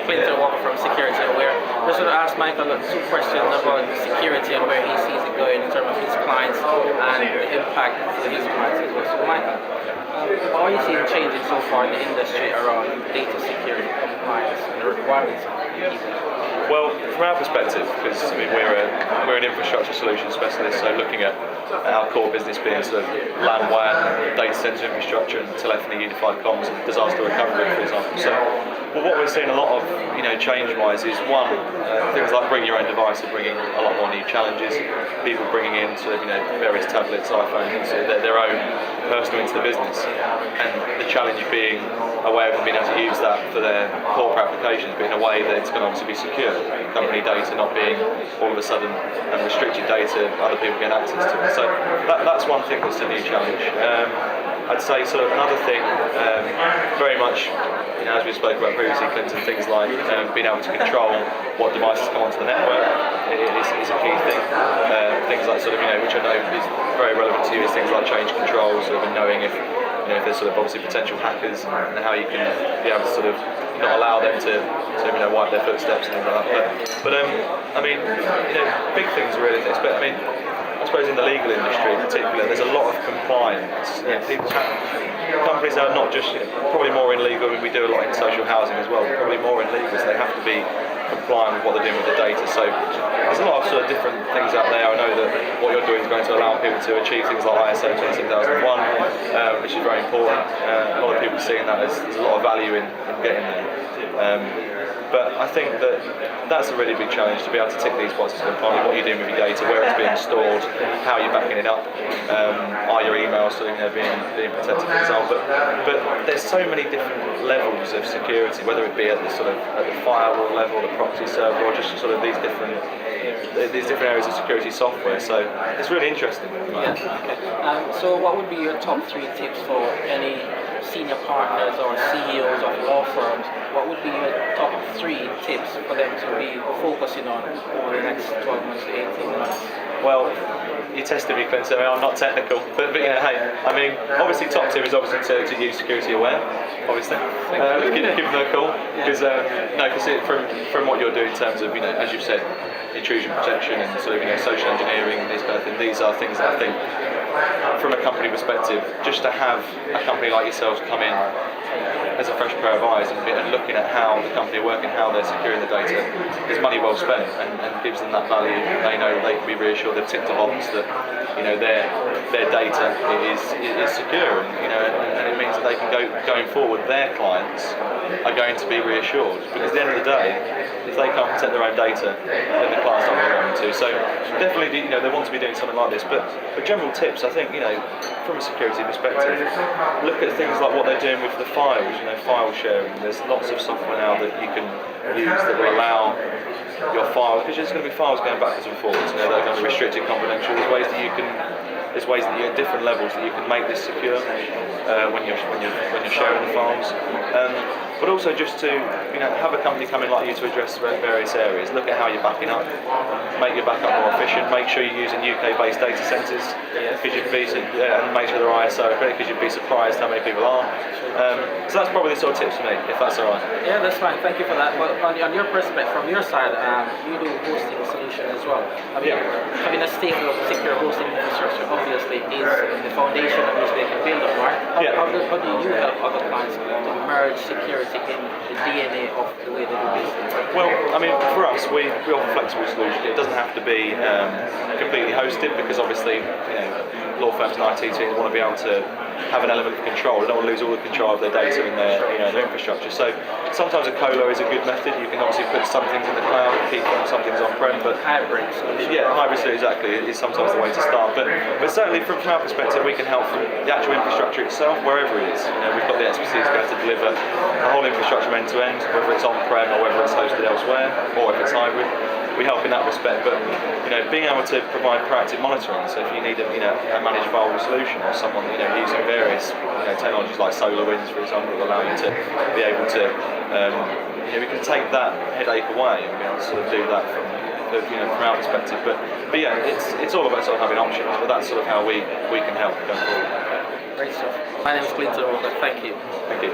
Clinton Walker from SecurityAware. Just want to ask Michael two questions about security and where he sees it going in terms of his clients and the impact for his clients as well. So Michael, how are you seeing changing so far in the industry around data security, compliance, and the requirements of people? Well, from our perspective, because we're an infrastructure solution specialist, so looking at our core business being sort of LAN, WAN, data center infrastructure, and telephony, unified comms, and disaster recovery, for example. So, what we're seeing a lot of, change-wise is one, things like bring your own device are bringing a lot more new challenges. People bringing in sort of, various tablets, iPhones, their own personal into the business, and the challenge being a way of being able to use that for their corporate applications, but in a way that it's going to obviously be secure. Company data not being all of a sudden restricted data, other people getting access to it. So that's one thing that's a new challenge. I'd say sort of another thing, very much, as we spoke about previously, Clinton, things like being able to control what devices come onto the network is a key thing. Things like sort of, which I know is very relevant to you, is things like change control, sort of, and knowing if there's sort of obviously potential hackers and how you can be able to sort of not allow them to wipe their footsteps and things like that. But big things really. But I suppose in the legal industry in particular, there's a lot of compliance. Companies are not just, probably more in legal, we do a lot in social housing as well, but probably more in legal, so they have to be compliant with what they're doing with the data. So there's a lot of sort of different things out there. I know that what you're doing is going to allow people to achieve things like ISO 27001, which is very important. A lot of people seeing that there's a lot of value in getting there. But I think that that's a really big challenge, to be able to tick these boxes and find what you're doing with your data, where it's being stored, how you're backing it up, are your emails being protected, for example. But there's so many different levels of security, whether it be at the sort of at the firewall level, the proxy server, or just sort of these different areas of security software. So it's really interesting. Yeah. Okay. So what would be your top 3 tips for any senior partners or CEOs of law firms? What would be your top 3 tips for them to be focusing on over the next 12 months to 18 months? Well, you tested me, Clinton. I'm not technical, but hey, obviously top tip is obviously to use SecurityAware, obviously. Give them a call, because from what you're doing in terms of, as you've said, intrusion protection and sort of, social engineering and this kind of thing, these are things that I think, from a company perspective, just to have a company like yourselves come in as a fresh pair of eyes and looking at how the company are working, how they're securing the data, is money well spent, and gives them that value. They know they can be reassured, they've ticked a box that their data is secure, and it means that they can going forward, their clients are going to be reassured, because at the end of the day, if they can't protect their own data, then the clients aren't going to. So definitely, they want to be doing something like this. But general tips, I think, from a security perspective, look at things like what they're doing with the files, file sharing. There's lots of software now that you can use that will allow your files, because there's going to be files going backwards and forwards. They're going to be restricted, confidential. There's ways that you at different levels that you can make this secure when you're sharing the files. But also just to have a company come in like you to address various areas. Look at how you're backing up, make your backup more efficient. Make sure you're using UK-based data centres, because and make sure they're ISO, because you'd be surprised how many people are. So that's probably the sort of tips for me, if that's all right. Yeah, that's fine. Thank you for that. But on your perspective, from your side, you do hosting solution as well. Having a stable, secure hosting infrastructure obviously is the foundation on which they can build up, right? How do you help other clients to merge security in the DNA of the way they do business? Well, for us, we offer flexible solutions. It doesn't have to be completely hosted, because obviously, law firms and IT teams want to be able to have an element of control. They don't want to lose all the control of their data and their infrastructure. So sometimes a colo is a good method. You can obviously put some things in the cloud and keep some things on-prem, but hybrid solution. Yeah, hybrid solution exactly is sometimes the way to start. But certainly from our perspective, we can help from the actual infrastructure itself, wherever it is. We've got the expertise to be able to deliver the whole infrastructure end to end, whether it's on-prem or whether it's hosted elsewhere, or if it's hybrid. We help in that respect, but being able to provide proactive monitoring. So if you need a managed firewall solution, or someone using various technologies like SolarWinds, for example, that allow you to be able to we can take that headache away and be able to sort of do that from our perspective. But yeah, it's all about sort of having options. But that's sort of how we can help going forward. Great stuff. My name is Clinton Walker. Thank you. Thank you.